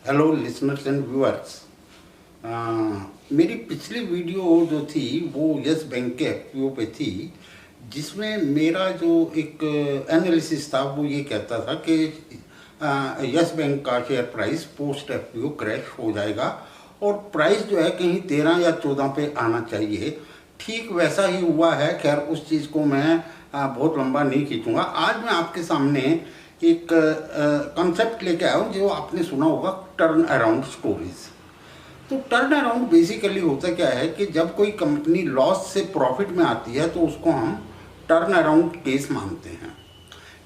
Hello listeners and viewers. मेरी पिछली video जो थी वो यस बैंक के एफपीओ पे थी, जिसमें मेरा जो एक एनालिसिस था वो ये कहता था कि यस बैंक का share price post FPO crash हो जाएगा और प्राइस जो है कहीं 13 या 14 पे आना चाहिए। ठीक वैसा ही हुआ है। खैर उस चीज़ को मैं बहुत लंबा नहीं खींचूंगा। आज मैं आपके सामने एक कॉन्सेप्ट लेके आया हूँ जो आपने सुना होगा, टर्न अराउंड स्टोरीज। तो टर्न अराउंड बेसिकली होता क्या है कि जब कोई कंपनी लॉस से प्रॉफिट में आती है तो उसको हम टर्न अराउंड केस मानते हैं।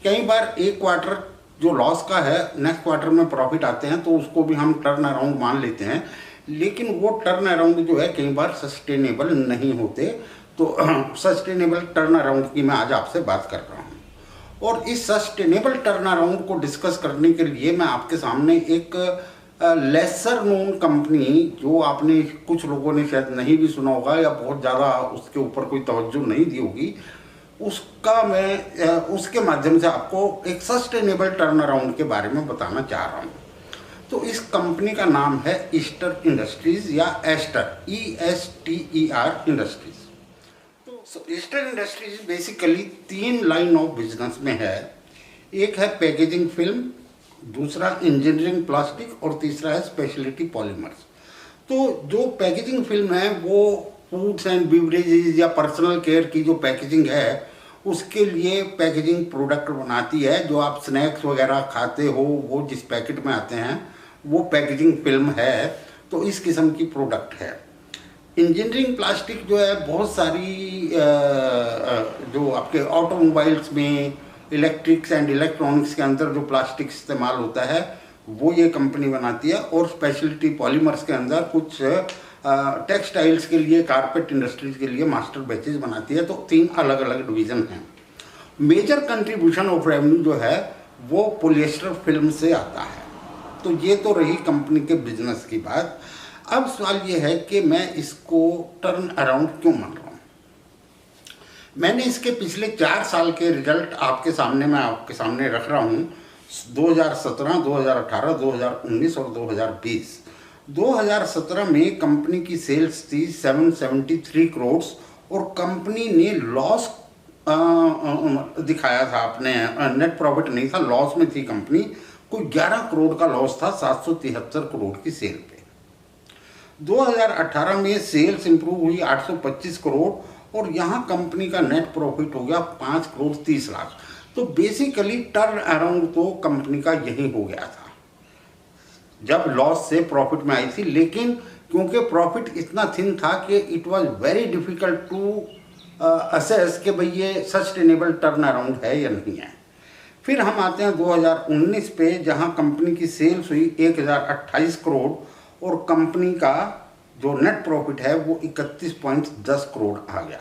कई बार एक क्वार्टर जो लॉस का है नेक्स्ट क्वार्टर में प्रॉफिट आते हैं तो उसको भी हम टर्न अराउंड मान लेते हैं, लेकिन वो टर्न अराउंड जो है कई बार सस्टेनेबल नहीं होते। तो सस्टेनेबल टर्न अराउंड की मैं आज आपसे बात कर रहा हूँ और इस सस्टेनेबल टर्न अराउंड को डिस्कस करने के लिए मैं आपके सामने एक लेसर नोन कंपनी, जो आपने कुछ लोगों ने शायद नहीं भी सुना होगा या बहुत ज़्यादा उसके ऊपर कोई तवज्जो नहीं दी होगी, उसका मैं उसके माध्यम से आपको एक सस्टेनेबल टर्न अराउंड के बारे में बताना चाह रहा हूँ। तो इस कंपनी का नाम है ईस्टर इंडस्ट्रीज या एस्टर, ESTER इंडस्ट्रीज। तो Easter industries basically 3 line of business में है। एक है पैकेजिंग फिल्म, दूसरा इंजीनियरिंग प्लास्टिक और तीसरा है स्पेशलिटी पॉलीमर्स। तो जो पैकेजिंग फिल्म है वो फूड्स एंड बिवरेजेस या पर्सनल केयर की जो पैकेजिंग है उसके लिए पैकेजिंग प्रोडक्ट बनाती है। जो आप स्नैक्स वगैरह खाते हो वो जिस पैकेट में आते हैं वो पैकेजिंग फिल्म है। तो इस किस्म की प्रोडक्ट है। इंजीनियरिंग प्लास्टिक जो है बहुत सारी जो आपके ऑटोमोबाइल्स में इलेक्ट्रिक्स एंड इलेक्ट्रॉनिक्स के अंदर जो प्लास्टिक इस्तेमाल होता है वो ये कंपनी बनाती है। और स्पेशलिटी पॉलीमर्स के अंदर कुछ टेक्सटाइल्स के लिए, कारपेट इंडस्ट्रीज के लिए मास्टर बैचेज बनाती है। तो 3 अलग अलग डिवीज़न हैं। मेजर कंट्रीब्यूशन ऑफ रेवेन्यू जो है वो पॉलिएस्टर फिल्म से आता है। तो ये तो रही कंपनी के बिजनेस की बात। अब सवाल ये है कि मैं इसको टर्न अराउंड क्यों मान रहा हूँ। मैंने इसके पिछले 4 साल के रिजल्ट मैं आपके सामने रख रहा हूँ। 2017, 2018, 2019 और 2020। 2017 में कंपनी की सेल्स थी 773 करोड़ और कंपनी ने लॉस दिखाया था। अपने नेट प्रॉफिट नहीं था, लॉस में थी कंपनी। कोई 11 करोड़ का लॉस था 773 करोड़ की सेल पे। 2018 में सेल्स इंप्रूव हुई 825 करोड़ और यहाँ कंपनी का नेट प्रॉफिट हो गया 5 करोड़ 30 लाख। तो बेसिकली टर्न अराउंड तो कंपनी का यही हो गया था जब लॉस से प्रॉफिट में आई थी। लेकिन क्योंकि प्रॉफिट इतना थिन था कि it was very difficult to assess कि भाई ये सस्टेनेबल टर्न अराउंड है या नहीं है। फिर हम आते हैं 2019 पे, जहाँ कंपनी की सेल्स हुई 1028 करोड़ और कंपनी का जो नेट प्रॉफिट है वो 31.10 करोड़ आ गया।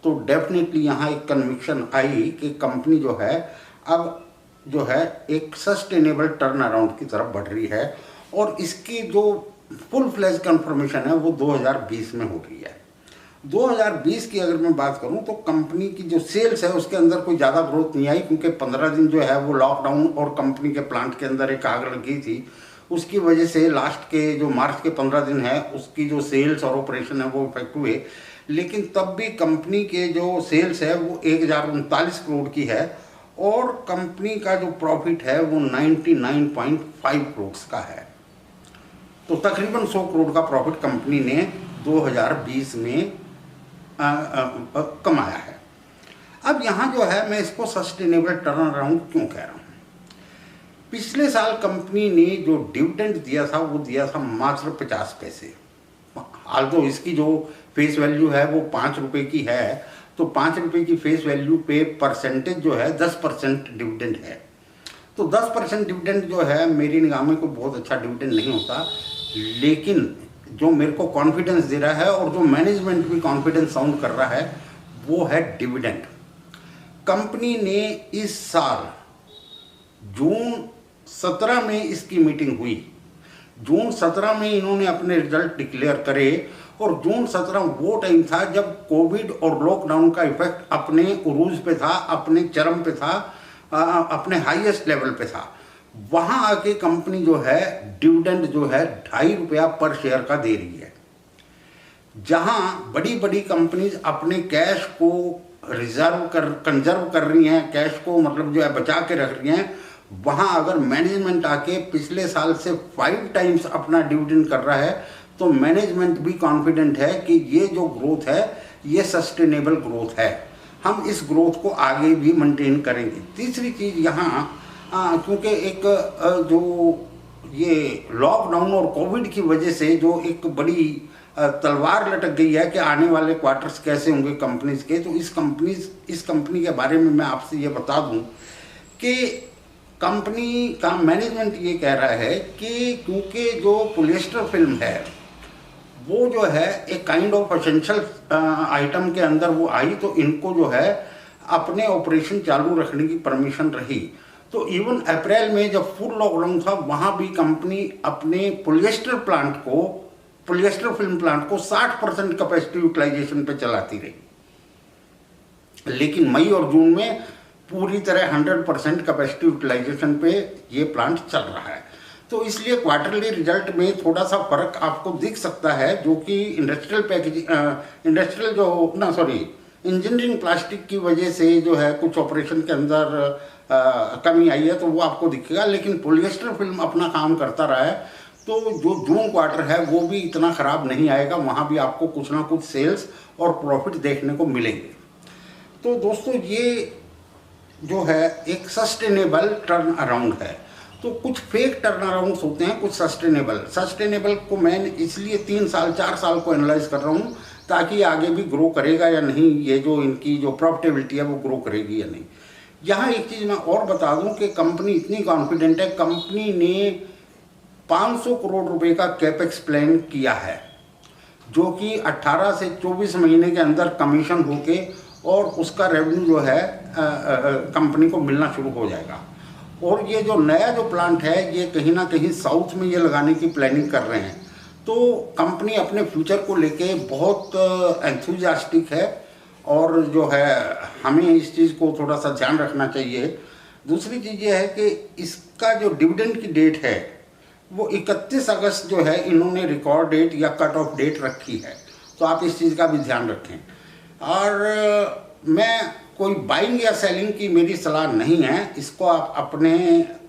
तो डेफिनेटली यहाँ एक कन्विक्शन आई कि कंपनी जो है अब जो है एक सस्टेनेबल टर्न अराउंड की तरफ बढ़ रही है और इसकी जो फुल फ्लैश कंफर्मेशन है वो 2020 में हो रही है। 2020 की अगर मैं बात करूं तो कंपनी की जो सेल्स है उसके अंदर कोई ज़्यादा ग्रोथ नहीं आई, क्योंकि 15 दिन जो है वो लॉकडाउन और कंपनी के प्लांट के अंदर एक आग लगी थी। उसकी वजह से लास्ट के जो मार्च के 15 दिन है उसकी जो सेल्स और ऑपरेशन है वो इफेक्ट हुए। लेकिन तब भी कंपनी के जो सेल्स है वो 1039 करोड़ की है और कंपनी का जो प्रॉफिट है वो 99.5 करोड़ का है। तो तकरीबन 100 करोड़ का प्रॉफिट कंपनी ने 2020 में कमाया है। अब यहाँ जो है मैं इसको सस्टेनेबल टर्न अराउंड क्यों कह रहा हूँ। पिछले साल कंपनी ने जो डिविडेंड दिया था वो दिया था मात्र 50 पैसे। हाल तो इसकी जो फेस वैल्यू है वो 5 रुपये की है। तो 5 रुपये की फेस वैल्यू पे परसेंटेज जो है 10% डिविडेंड है। तो 10% डिविडेंड जो है मेरी निगाह में कोई बहुत अच्छा डिविडेंड नहीं होता। लेकिन जो मेरे को कॉन्फिडेंस दे रहा है और जो मैनेजमेंट भी कॉन्फिडेंस साउंड कर रहा है वो है डिविडेंड। कंपनी ने इस साल जून 17 में इसकी मीटिंग हुई। जून 17 में इन्होंने अपने रिजल्ट डिक्लेयर करे और जून 17 वो टाइम था जब कोविड और लॉकडाउन का इफेक्ट अपने उरूज पे था, अपने चरम पे था, अपने हाईएस्ट लेवल पे था। वहाँ आके कंपनी जो है डिविडेंड जो है 2.5 रुपया पर शेयर का दे रही है। जहाँ बड़ी बड़ी कंपनीज अपने कैश को कंजर्व कर रही हैं, कैश को मतलब जो है बचा के रख रही हैं, वहाँ अगर मैनेजमेंट आके पिछले साल से 5 टाइम्स अपना डिविडेंड कर रहा है तो मैनेजमेंट भी कॉन्फिडेंट है कि ये जो ग्रोथ है ये सस्टेनेबल ग्रोथ है, हम इस ग्रोथ को आगे भी मेंटेन करेंगे। तीसरी चीज़ यहाँ क्योंकि एक जो ये लॉकडाउन और कोविड की वजह से जो एक बड़ी तलवार लटक गई है कि आने वाले क्वार्टर्स कैसे होंगे कंपनीज के, तो इस कंपनी के बारे में मैं आपसे ये बता दूं कि कंपनी का मैनेजमेंट ये कह रहा है कि क्योंकि जो पॉलिएस्टर फिल्म है वो जो है एक काइंड ऑफ एसेंशियल आइटम के अंदर वो आई, तो इनको जो है अपने ऑपरेशन चालू रखने की परमिशन रही। तो इवन अप्रैल में जब फुल लॉकडाउन था वहाँ भी कंपनी अपने पॉलिएस्टर फिल्म प्लांट को 60% कैपेसिटी यूटिलाइजेशन पे चलाती रही, लेकिन मई और जून में पूरी तरह 100% कैपेसिटी यूटिलाइजेशन पे ये प्लांट चल रहा है। तो इसलिए क्वार्टरली रिजल्ट में थोड़ा सा फर्क आपको दिख सकता है, जो कि इंजीनियरिंग प्लास्टिक की वजह से जो है कुछ ऑपरेशन के अंदर कमी आई है, तो वो आपको दिखेगा। लेकिन पॉलिएस्टर फिल्म अपना काम करता रहा है, तो जो जून क्वार्टर है वो भी इतना ख़राब नहीं आएगा, वहाँ भी आपको कुछ ना कुछ सेल्स और प्रॉफिट देखने को मिलेंगे। तो दोस्तों ये जो है एक सस्टेनेबल टर्न अराउंड है। तो कुछ फेक टर्न अराउंड्स होते हैं, कुछ सस्टेनेबल को मैं इसलिए 3 साल 4 साल को एनालाइज कर रहा हूँ ताकि आगे भी ग्रो करेगा या नहीं, ये जो इनकी जो प्रॉफिटेबिलिटी है वो ग्रो करेगी या नहीं। यहाँ एक चीज़ मैं और बता दूँ कि कंपनी इतनी कॉन्फिडेंट है, कंपनी ने 500 करोड़ रुपए का कैपेक्स प्लान किया है, जो कि 18 से 24 महीने के अंदर कमीशन होके और उसका रेवेन्यू जो है कंपनी को मिलना शुरू हो जाएगा। और ये जो नया जो प्लांट है ये कहीं ना कहीं साउथ में ये लगाने की प्लानिंग कर रहे हैं। तो कंपनी अपने फ्यूचर को लेके बहुत एंथुजियास्टिक है और जो है हमें इस चीज़ को थोड़ा सा ध्यान रखना चाहिए। दूसरी चीज़ ये है कि इसका जो डिविडेंड की डेट है वो 31 अगस्त जो है इन्होंने रिकॉर्ड डेट या कट ऑफ डेट रखी है, तो आप इस चीज़ का भी ध्यान रखें। और मैं कोई बाइंग या सेलिंग की मेरी सलाह नहीं है, इसको आप अपने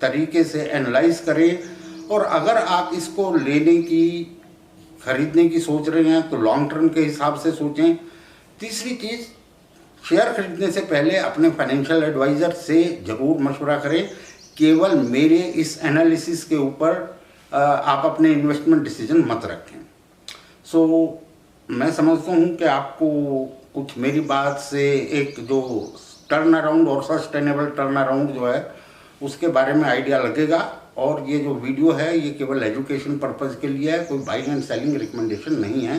तरीके से एनालाइज करें और अगर आप इसको लेने की खरीदने की सोच रहे हैं तो लॉन्ग टर्म के हिसाब से सोचें। तीसरी चीज़, शेयर खरीदने से पहले अपने फाइनेंशियल एडवाइज़र से ज़रूर मशवरा करें, केवल मेरे इस एनालिसिस के ऊपर आप अपने इन्वेस्टमेंट डिसीजन मत रखें। मैं समझता हूँ कि आपको कुछ मेरी बात से एक जो टर्न अराउंड और सस्टेनेबल टर्न अराउंड जो है उसके बारे में आइडिया लगेगा। और ये जो वीडियो है ये केवल एजुकेशन पर्पज़ के लिए है, कोई बाइंग एंड सेलिंग रिकमेंडेशन नहीं है।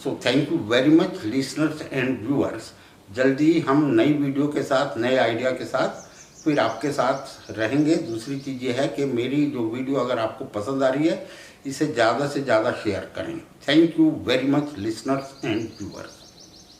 Thank you very much listeners and viewers. जल्दी हम नई वीडियो के साथ, नए आइडिया के साथ फिर आपके साथ रहेंगे। दूसरी चीज़ ये है कि मेरी जो वीडियो अगर आपको पसंद आ रही है इसे ज़्यादा से ज़्यादा शेयर करें। Thank you very much listeners and viewers.